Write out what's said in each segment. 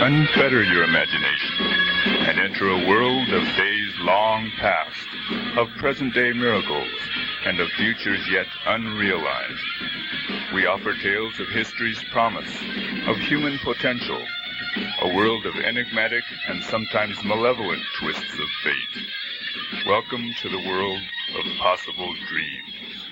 Unfetter your imagination and enter a world of days long past, of present-day miracles, and of futures yet unrealized. We offer tales of history's promise, of human potential, a world of enigmatic and sometimes malevolent twists of fate. Welcome to the world of possible dreams.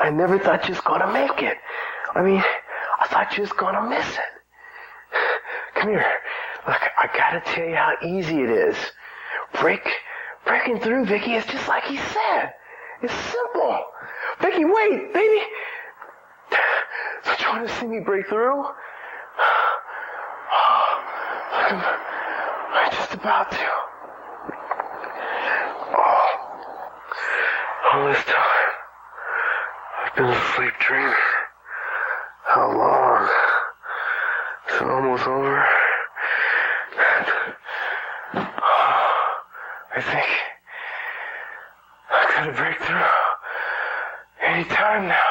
I never thought you was gonna make it. I thought you was gonna miss it. Come here. Look, I gotta tell you how easy it is. Breaking through, Vicky, is just like he said. It's simple. Vicky, wait, baby. Don't you want to see me break through? Look, I'm just about to. All this time. I've been asleep dreaming. How long? It's almost over. I think I gotta break through any time now.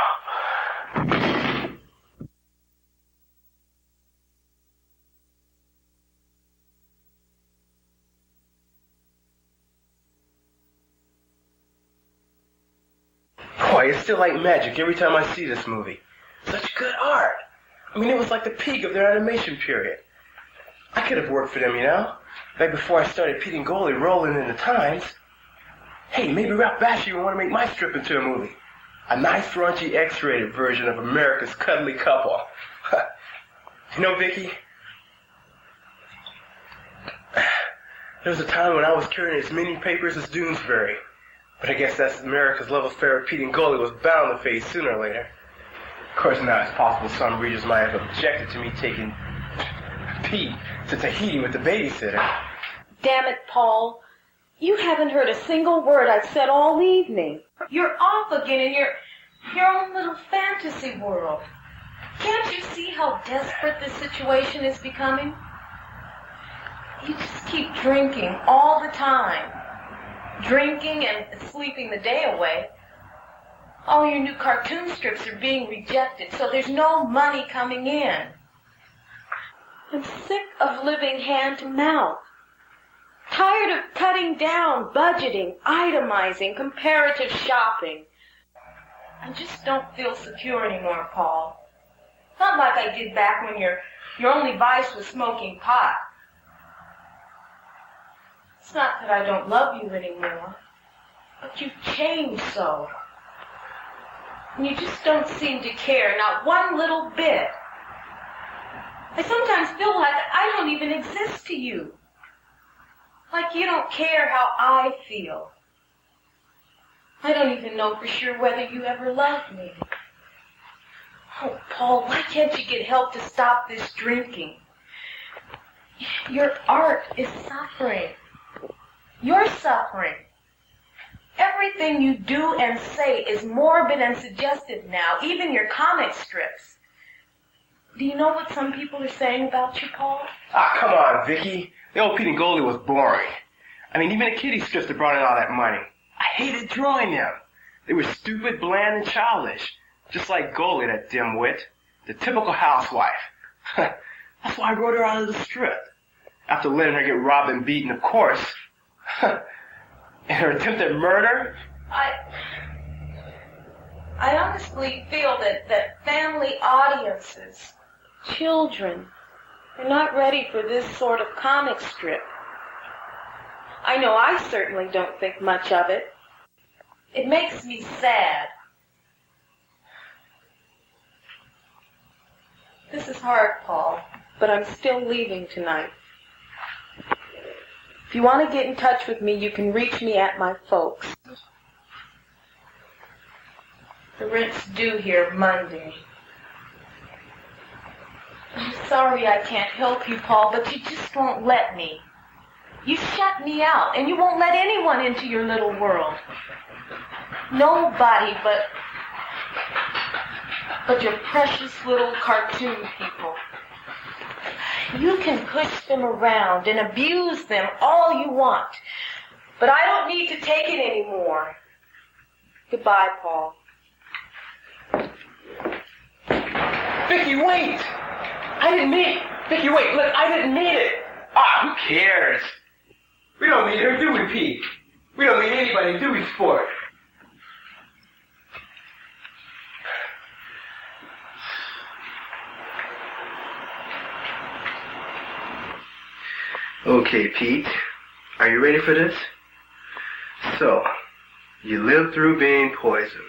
Boy, it's still like magic every time I see this movie. Such good art. It was like the peak of their animation period. I could have worked for them, back before I started Pete and Goldie rolling in the Times. Hey, maybe Ralph Bakshi would want to make my strip into a movie. A nice, raunchy, X-rated version of America's Cuddly Couple. Vicky, there was a time when I was carrying as many papers as Doonesbury. But I guess that's America's love affair with Pete and Goldie was bound to fade sooner or later. Of course, now it's possible some readers might have objected to me taking Pete to Tahiti with the babysitter. Damn it, Paul. You haven't heard a single word I've said all evening. You're off again in your own little fantasy world. Can't you see how desperate this situation is becoming? You just keep drinking all the time. Drinking and sleeping the day away. All your new cartoon strips are being rejected, so there's no money coming in. I'm sick of living hand to mouth. Tired of cutting down, budgeting, itemizing, comparative shopping. I just don't feel secure anymore, Paul. Not like I did back when your only vice was smoking pot. It's not that I don't love you anymore, but you've changed so. And you just don't seem to care, not one little bit. I sometimes feel like I don't even exist to you. Like you don't care how I feel. I don't even know for sure whether you ever loved me. Oh, Paul, why can't you get help to stop this drinking? Your art is suffering. You're suffering. Everything you do and say is morbid and suggestive now, even your comic strips. Do you know what some people are saying about you, Paul? Come on, Vicky. The old Pete and Goldie was boring. Even the kiddie strips that brought in all that money. I hated drawing them. They were stupid, bland, and childish. Just like Goldie, that dimwit. The typical housewife. That's why I wrote her out of the strip. After letting her get robbed and beaten, of course. In her attempted murder? I honestly feel that family audiences, children, are not ready for this sort of comic strip. I know I certainly don't think much of it. It makes me sad. This is hard, Paul, but I'm still leaving tonight. If you want to get in touch with me, you can reach me at my folks. The rent's due here Monday. sorry I can't help you, Paul, but you just won't let me. You shut me out, and you won't let anyone into your little world. Nobody but your precious little cartoon people. You can push them around and abuse them all you want, but I don't need to take it anymore. Goodbye, Paul. Vicky, wait! I didn't mean it. Vicky, wait, look, I didn't mean it. Who cares? We don't mean her, do we, Pete? We don't mean anybody, do we, Sport? Okay, Pete, are you ready for this? So, you lived through being poisoned.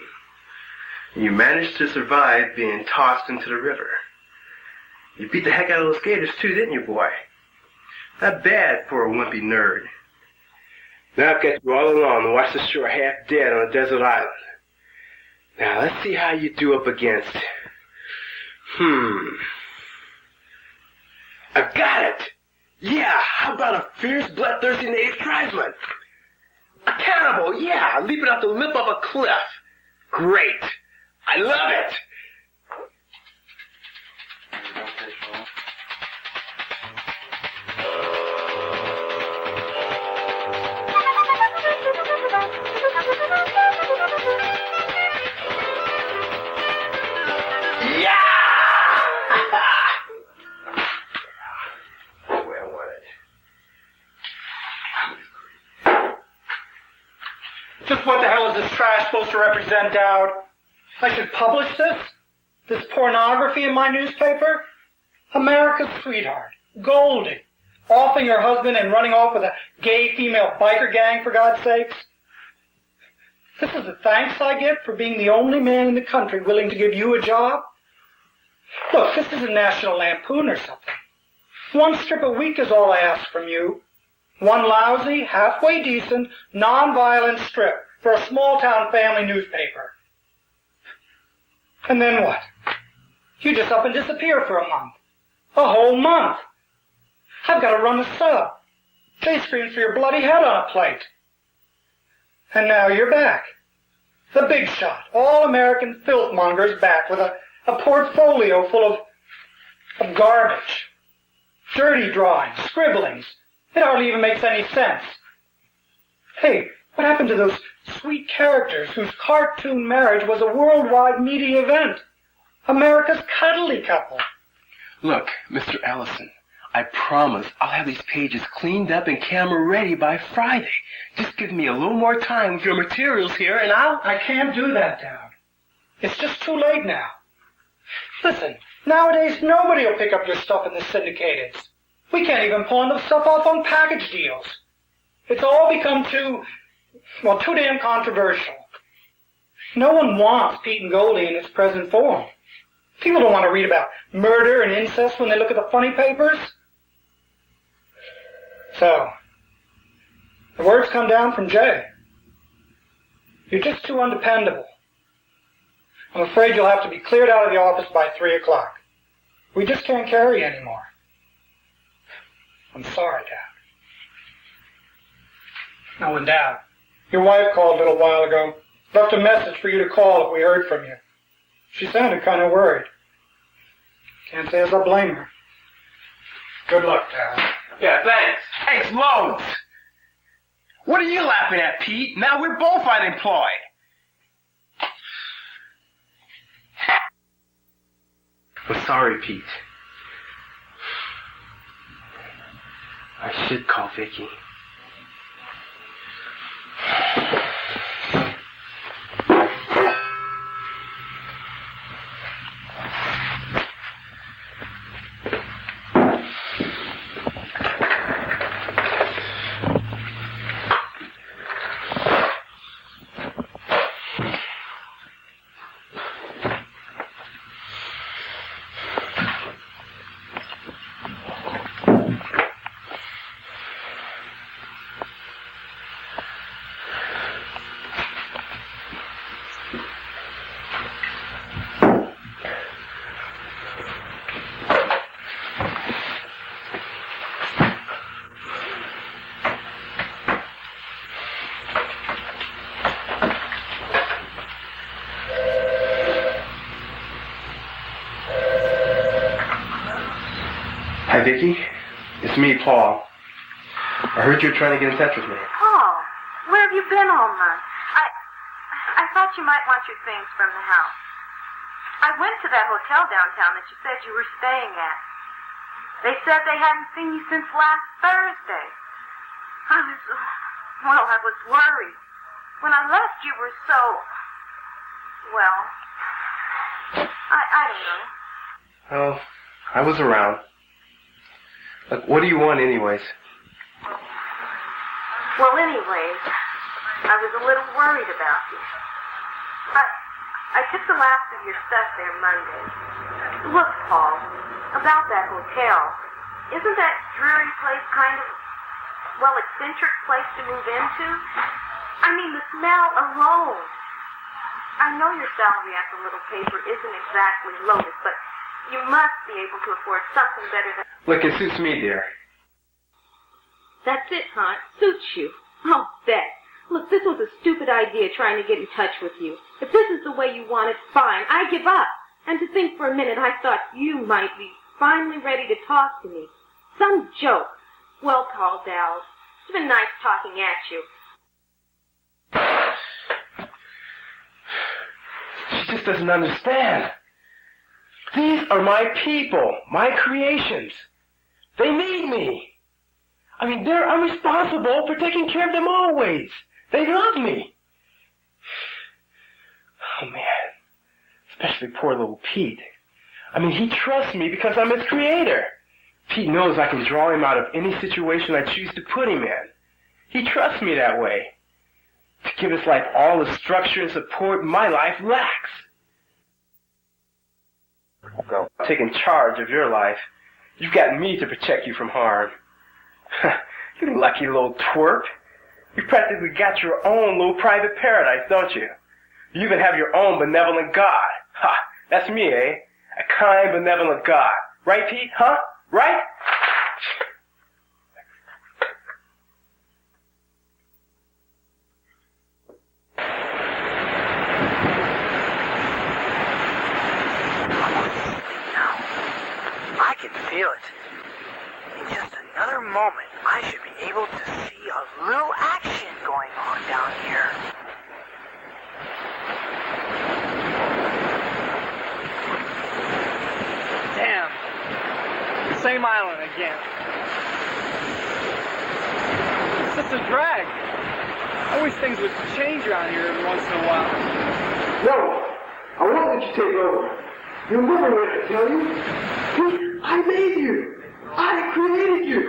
You managed to survive being tossed into the river. You beat the heck out of those skaters too, didn't you, boy? Not bad for a wimpy nerd. Now I've got you all alone to watch the shore half dead on a desert island. Now let's see how you do up against... I've got it! Yeah, how about a fierce, bloodthirsty native tribesman? A cannibal, yeah, leaping off the lip of a cliff. Great. I love it! Just what the hell is this trash supposed to represent, Dowd? I should publish this? This pornography in my newspaper? America's sweetheart, Goldie, offing her husband and running off with a gay female biker gang, for God's sakes. This is the thanks I get for being the only man in the country willing to give you a job? Look, this is a National Lampoon or something. One strip a week is all I ask from you. One lousy, halfway decent, non-violent strip for a small-town family newspaper. And then what? You just up and disappear for a month. A whole month. I've got to run a sub. They scream for your bloody head on a plate. And now you're back. The big shot, all-American filthmonger's back with a portfolio full of garbage. Dirty drawings, scribblings. It hardly even makes any sense. Hey, what happened to those sweet characters whose cartoon marriage was a worldwide media event? America's cuddly couple. Look, Mr. Ellison, I promise I'll have these pages cleaned up and camera ready by Friday. Just give me a little more time with your materials here and I can't do that, Dowd. It's just too late now. Listen, nowadays nobody will pick up your stuff in the syndicateds. We can't even pawn the stuff off on package deals. It's all become too damn controversial. No one wants Pete and Goldie in its present form. People don't want to read about murder and incest when they look at the funny papers. So, the words come down from Jay. You're just too undependable. I'm afraid you'll have to be cleared out of the office by 3 o'clock. We just can't carry you anymore. I'm sorry, Dad. Oh, and Dad, your wife called a little while ago. Left a message for you to call if we heard from you. She sounded kind of worried. Can't say as I blame her. Good luck, Dad. Yeah, thanks. Thanks loads. What are you laughing at, Pete? Now we're both unemployed. I'm sorry, Pete. I should call Vicky. Hi, Vicky. It's me, Paul. I heard you were trying to get in touch with me. Paul, where have you been all month? I thought you might want your things from the house. I went to that hotel downtown that you said you were staying at. They said they hadn't seen you since last Thursday. I was worried. When I left, you were so... Well, I don't know. Well, I was around. Look, what do you want anyways? Well, anyways, I was a little worried about you. I took the last of your stuff there Monday. Look, Paul, about that hotel. Isn't that dreary place kind of, eccentric place to move into? I mean, the smell alone. I know your salary at the little paper isn't exactly loaded, but you must be able to afford something better than... Look, it suits me, dear. That's it, huh? It suits you. Oh, Bet. Look, this was a stupid idea trying to get in touch with you. If this is the way you want it, fine. I give up. And to think for a minute, I thought you might be finally ready to talk to me. Some joke. Well, Paul Dowd, it's been nice talking at you. She just doesn't understand. These are my people, my creations. They need me. I mean, I'm responsible for taking care of them always. They love me. Oh, man. Especially poor little Pete. I mean, he trusts me because I'm his creator. Pete knows I can draw him out of any situation I choose to put him in. He trusts me that way. To give his life all the structure and support my life lacks. Well, taking charge of your life, you've got me to protect you from harm. You lucky little twerp. You practically got your own little private paradise, don't you? You even have your own benevolent God. Ha! That's me, eh? A kind, benevolent God. Right, Pete? Huh? Right? I can feel it. In just another moment, I should be able to see a little action going on down here. Damn. The same island again. It's such a drag. I wish things would change around here every once in a while. No! I won't let you take over. You'll never let me tell you. Pete, I made you. I created you.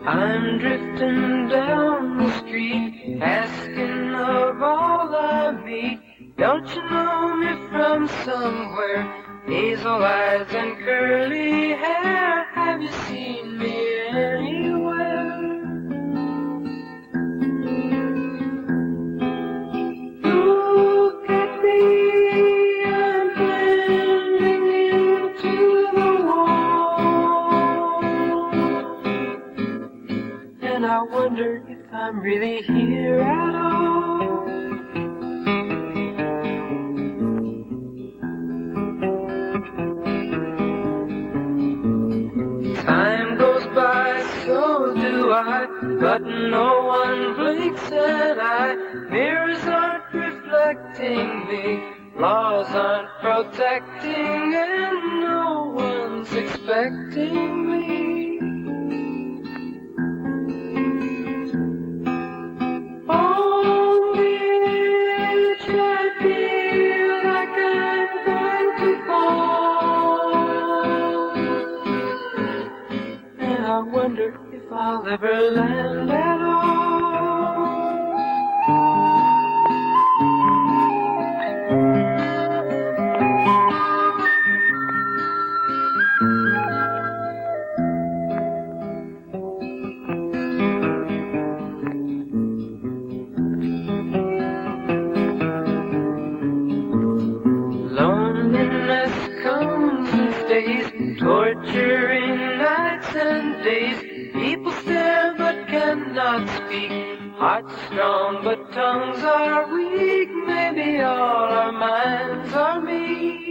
I'm drifting down the street, asking of all I meet. Don't you know me from somewhere? Hazel eyes and curly hair. Have you seen me anywhere? Look at me, I'm blending into the wall. And I wonder if I'm really here at all. Time goes by, so do I, but no one blinks an eye. Mirrors aren't reflecting me, laws aren't protecting, and no one's expecting me. On the edge, I feel like I'm going to fall, and I wonder if I'll ever land at all. Loneliness comes and stays, torturing nights and days. People stare but cannot speak, Hearts strong, but tongues are weak. Maybe all our minds are meek.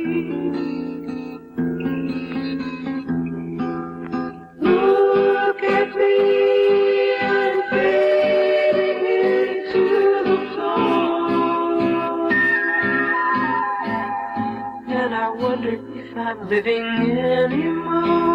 Look at me, I'm fading into the floor, and I wonder if I'm living anymore.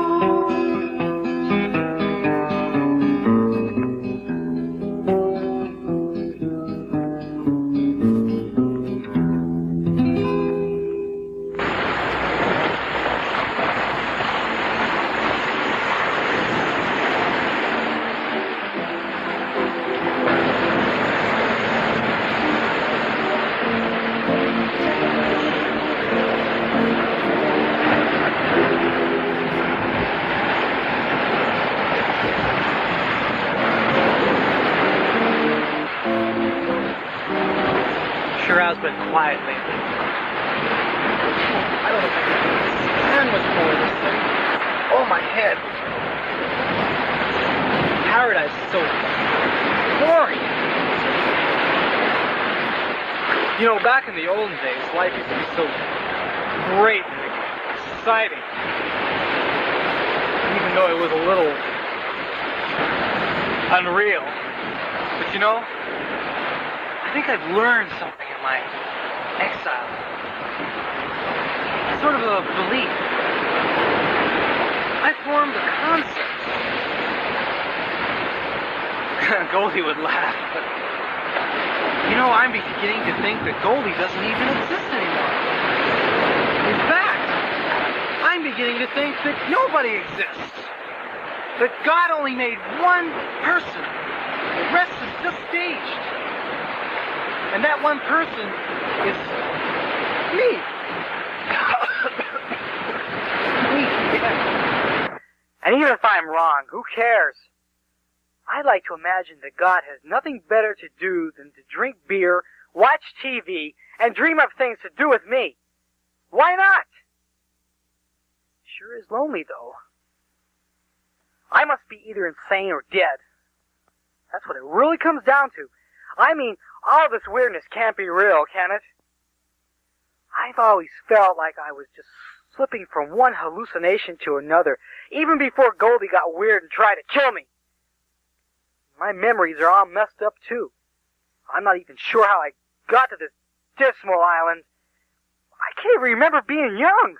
Sure has been quiet lately. I don't know if I can stand much more of this thing. Oh, my head. Paradise is so boring. You know, back in the olden days, life used to be so great and exciting. Even though it was a little unreal. But you know, I think I've learned something in my exile. Sort of a belief. I formed a concept. Goldie would laugh, but you know, I'm beginning to think that Goldie doesn't even exist anymore. In fact, I'm beginning to think that nobody exists. That God only made one person. The rest is just staged. And that one person is me. Me, yeah. And even if I'm wrong, who cares? I like to imagine that God has nothing better to do than to drink beer, watch TV, and dream of things to do with me. Why not? Sure is lonely, though. I must be either insane or dead. That's what it really comes down to. I mean, all this weirdness can't be real, can it? I've always felt like I was just slipping from one hallucination to another, even before Goldie got weird and tried to kill me. My memories are all messed up, too. I'm not even sure how I got to this dismal island. I can't even remember being young.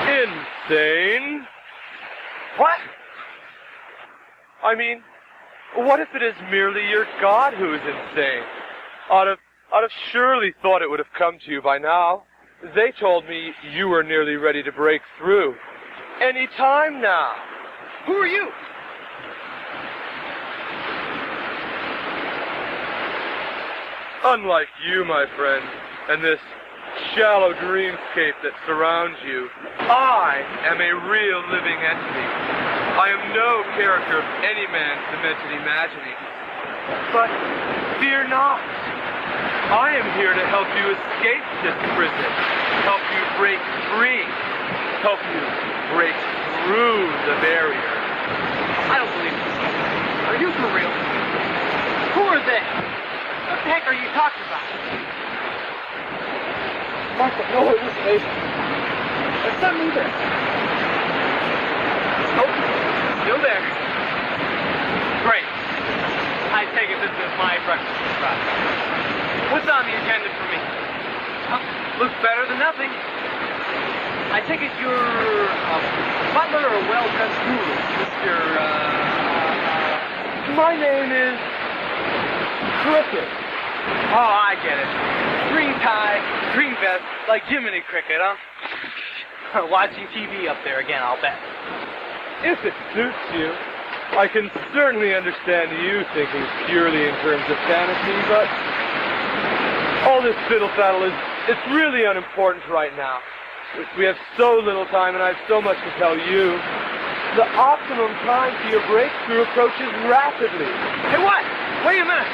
Insane? What? I mean, what if it is merely your God who is insane? I'd have surely thought it would have come to you by now. They told me you were nearly ready to break through. Any time now. Who are you? Unlike you, my friend, and this shallow dreamscape that surrounds you, I am a real living entity. I am no character of any man's demented imagining. But fear not. I am here to help you escape this prison, help you break free, help you break through the barrier. I don't believe this. Are you for real? Who are they? What the heck are you talking about? Martha, no hallucination. There's something there. Nope. Still there. Great. I take it this is my breakfast surprise. What's on the agenda for me? Huh? Looks better than nothing. I take it you're a butler or well-dressed guru, Mr. My name is Cricket. Oh, I get it. Green tie, green vest, like Jiminy Cricket, huh? Watching TV up there again, I'll bet. If it suits you, I can certainly understand you thinking purely in terms of fantasy, but all this fiddle-faddle it's really unimportant right now. We have so little time and I have so much to tell you. The optimum time for your breakthrough approaches rapidly. Hey, what? Wait a minute.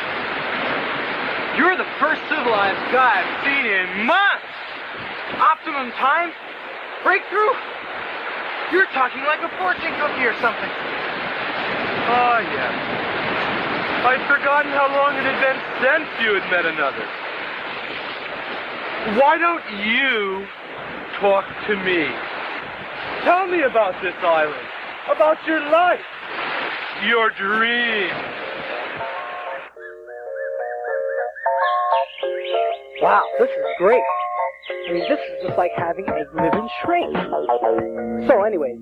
You're the first civilized guy I've seen in months. Optimum time? Breakthrough? You're talking like a fortune cookie or something. Ah, yes. I'd forgotten how long it had been since you had met another. Why don't you talk to me? Tell me about this island, about your life, your dreams. Wow, this is great. I mean, this is just like having a living shrink. So anyway,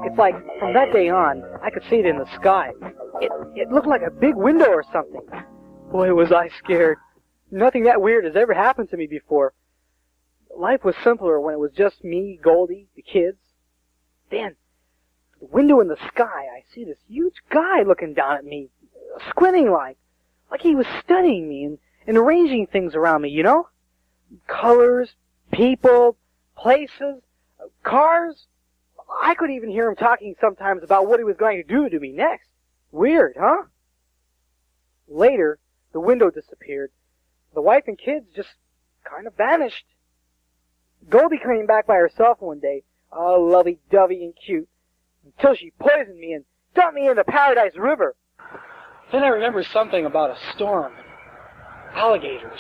it's like from that day on, I could see it in the sky. It looked like a big window or something. Boy, was I scared. Nothing that weird has ever happened to me before. Life was simpler when it was just me, Goldie, the kids. Then, the window in the sky, I see this huge guy looking down at me, squinting like he was studying me and arranging things around me, you know? Colors, people, places, cars. I could even hear him talking sometimes about what he was going to do to me next. Weird, huh? Later, the window disappeared. The wife and kids just kind of vanished. Goldie came back by herself one day, all lovey-dovey and cute, until she poisoned me and dumped me into Paradise River. Then I remember something about a storm. Alligators.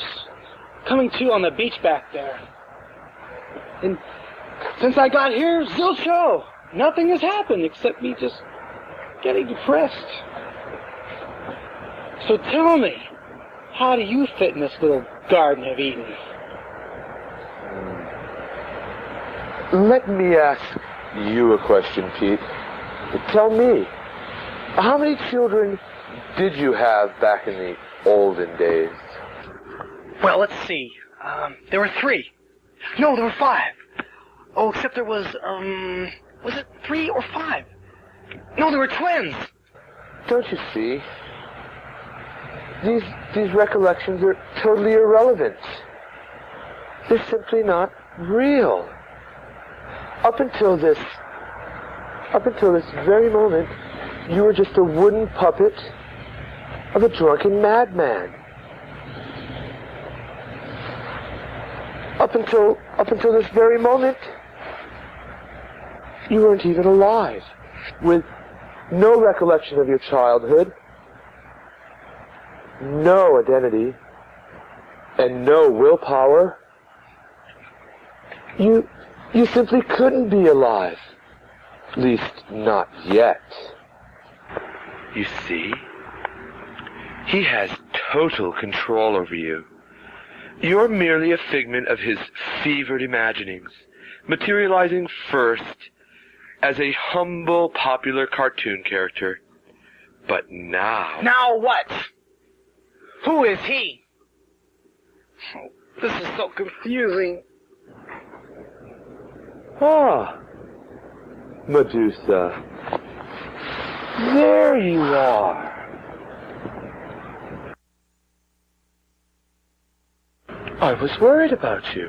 Coming to on the beach back there. And since I got here, zilcho! Nothing has happened except me just getting depressed. So tell me, how do you fit in this little Garden of Eden? Let me ask you a question, Pete. Tell me, how many children did you have back in the olden days? Well, let's see. There were 3. No, there were 5. Oh, except there was it 3 or 5? No, there were twins. Don't you see? These recollections are totally irrelevant. They're simply not real. Up until this very moment, you were just a wooden puppet of a drunken madman. Up until this very moment, you weren't even alive, with no recollection of your childhood, no identity, and no willpower. You simply couldn't be alive. At least, not yet. You see? He has total control over you. You're merely a figment of his fevered imaginings, materializing first as a humble, popular cartoon character. But now... Now what? Who is he? Oh, this is so confusing. Ah, Medusa. There you are. I was worried about you.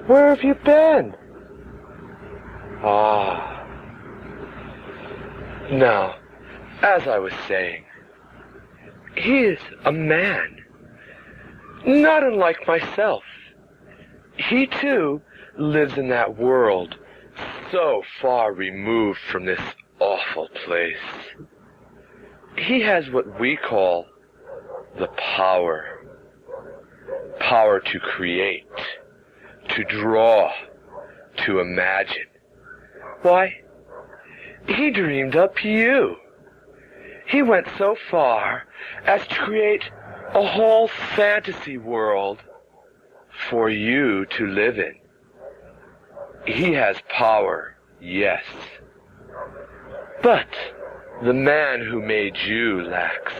Where have you been? Ah. Now, as I was saying, he is a man, not unlike myself. He, too, lives in that world so far removed from this awful place. He has what we call the power. Power to create, to draw, to imagine. Why, he dreamed up you. He went so far as to create a whole fantasy world for you to live in. He has power, yes. But the man who made you lacks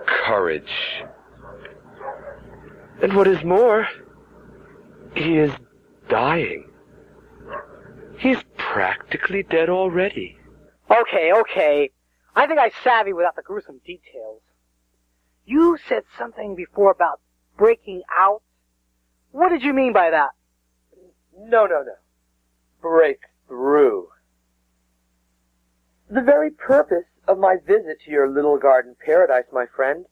courage. And what is more, he is dying. He's practically dead already. Okay. I think I savvy without the gruesome details. You said something before about breaking out. What did you mean by that? No. Break through. The very purpose of my visit to your little garden paradise, my friend,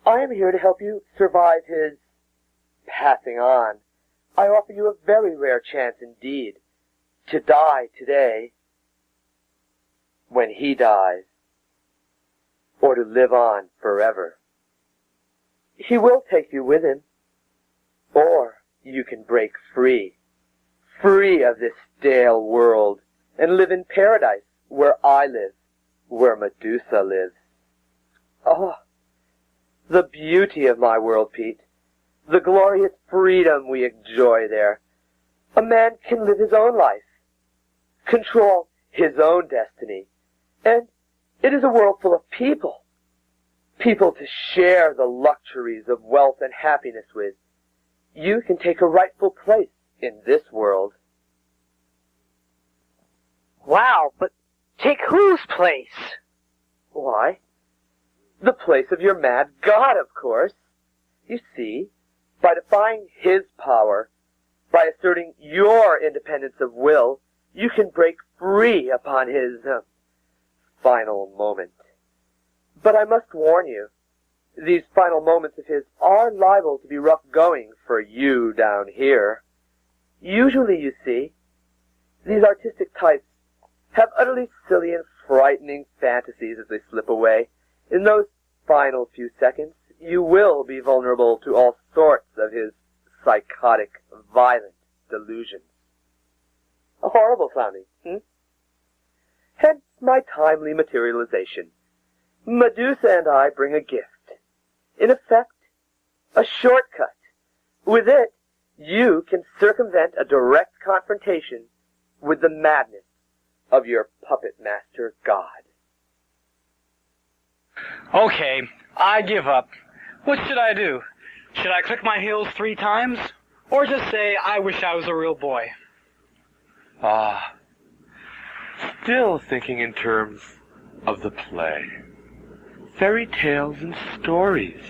I am here to help you survive his passing on. I offer you a very rare chance indeed to die today. When he dies, or to live on forever. He will take you with him, or you can break free of this stale world, and live in paradise where I live, where Medusa lives. Oh, the beauty of my world, Pete. The glorious freedom we enjoy there. A man can live his own life, control his own destiny, and it is a world full of people. People to share the luxuries of wealth and happiness with. You can take a rightful place in this world. Wow, but take whose place? Why? The place of your mad god, of course. You see, by defying his power, by asserting your independence of will, you can break free upon his final moment. But I must warn you, these final moments of his are liable to be rough going for you down here. Usually, you see, these artistic types have utterly silly and frightening fantasies as they slip away. In those final few seconds, you will be vulnerable to all sorts of his psychotic, violent delusions. A horrible sounding, Hence my timely materialization. Medusa and I bring a gift. In effect, a shortcut. With it, you can circumvent a direct confrontation with the madness of your puppet master god. Okay, I give up. What should I do? Should I click my heels 3 times? Or just say, I wish I was a real boy? Still thinking in terms of the play. Fairy tales and stories.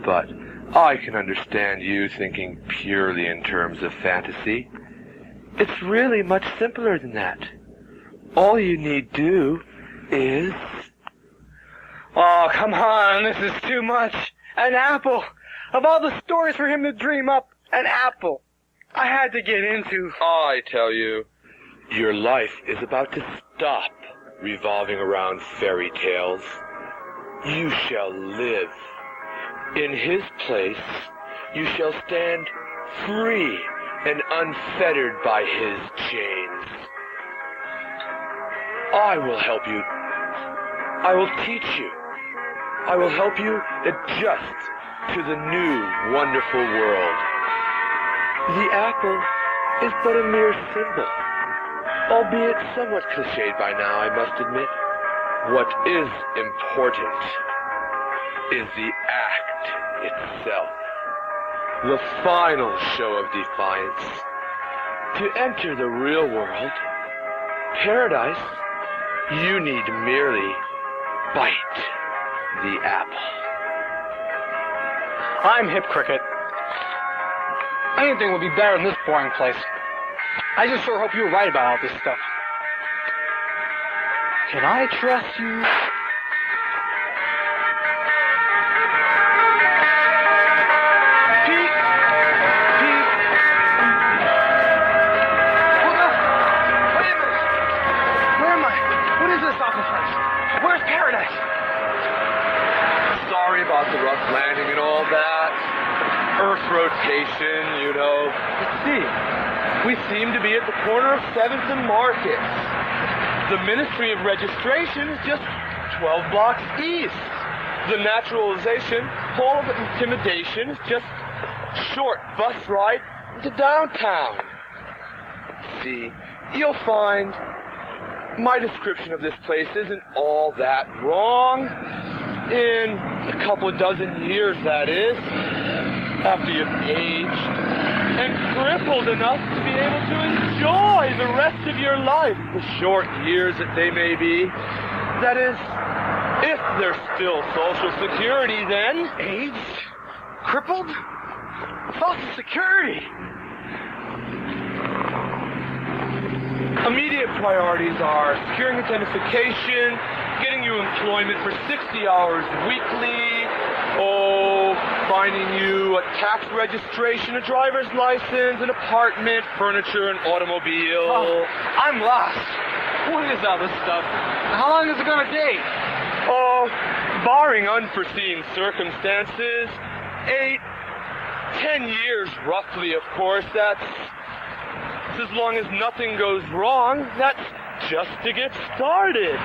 But I can understand you thinking purely in terms of fantasy. It's really much simpler than that. All you need do is... Oh, come on, this is too much. An apple. Of all the stories for him to dream up, an apple. I had to get into... I tell you, your life is about to stop revolving around fairy tales. You shall live. In his place, you shall stand free and unfettered by his chains. I will help you. I will teach you. I will help you adjust to the new, wonderful world. The apple is but a mere symbol, albeit somewhat cliched by now, I must admit. What is important is the act itself, the final show of defiance. To enter the real world, paradise, you need merely bite the apple. I'm Hip Cricket. Anything would be better than this boring place. I just sure hope you're right about all this stuff. Can I trust you? Pete! Pete! Look up! Wait a minute! Where am I? What is this awful place? Where's paradise? Sorry about the rough landing and all that. Earth rotation, you know. Let's see. We seem to be at the corner of 7th and Market. The Ministry of Registration is just 12 blocks east. The naturalization, Hall of Intimidation, is just a short bus ride to downtown. See, you'll find my description of this place isn't all that wrong. In a couple of dozen years, that is, after you've aged and crippled enough to be able to enjoy the rest of your life, the short years that they may be. That is, if there's still Social Security then. Aged? Crippled? Social Security! Immediate priorities are securing identification, getting you employment for 60 hours weekly, finding you a tax registration, a driver's license, an apartment, furniture, an automobile. Oh, I'm lost. What is all this stuff? How long is it going to take? Oh, barring unforeseen circumstances, 8, 10 years roughly, of course. That's as long as nothing goes wrong. That's just to get started.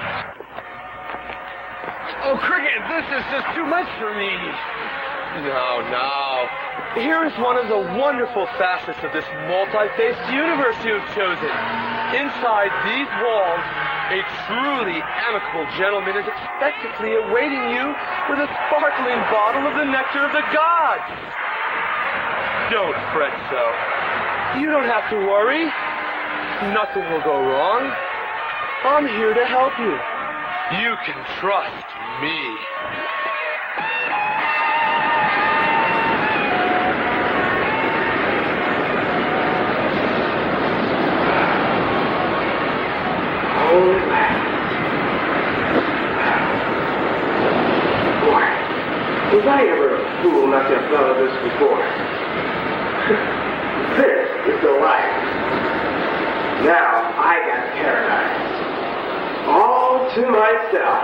Oh, Cricket, this is just too much for me. No. Here is one of the wonderful facets of this multi-faced universe you have chosen. Inside these walls, a truly amicable gentleman is expectantly awaiting you with a sparkling bottle of the nectar of the gods. Don't fret so. You don't have to worry. Nothing will go wrong. I'm here to help you. You can trust me. Holy man. Boy, was I ever a fool not to have thought of this before? This is the life. Now I got paradise. All to myself.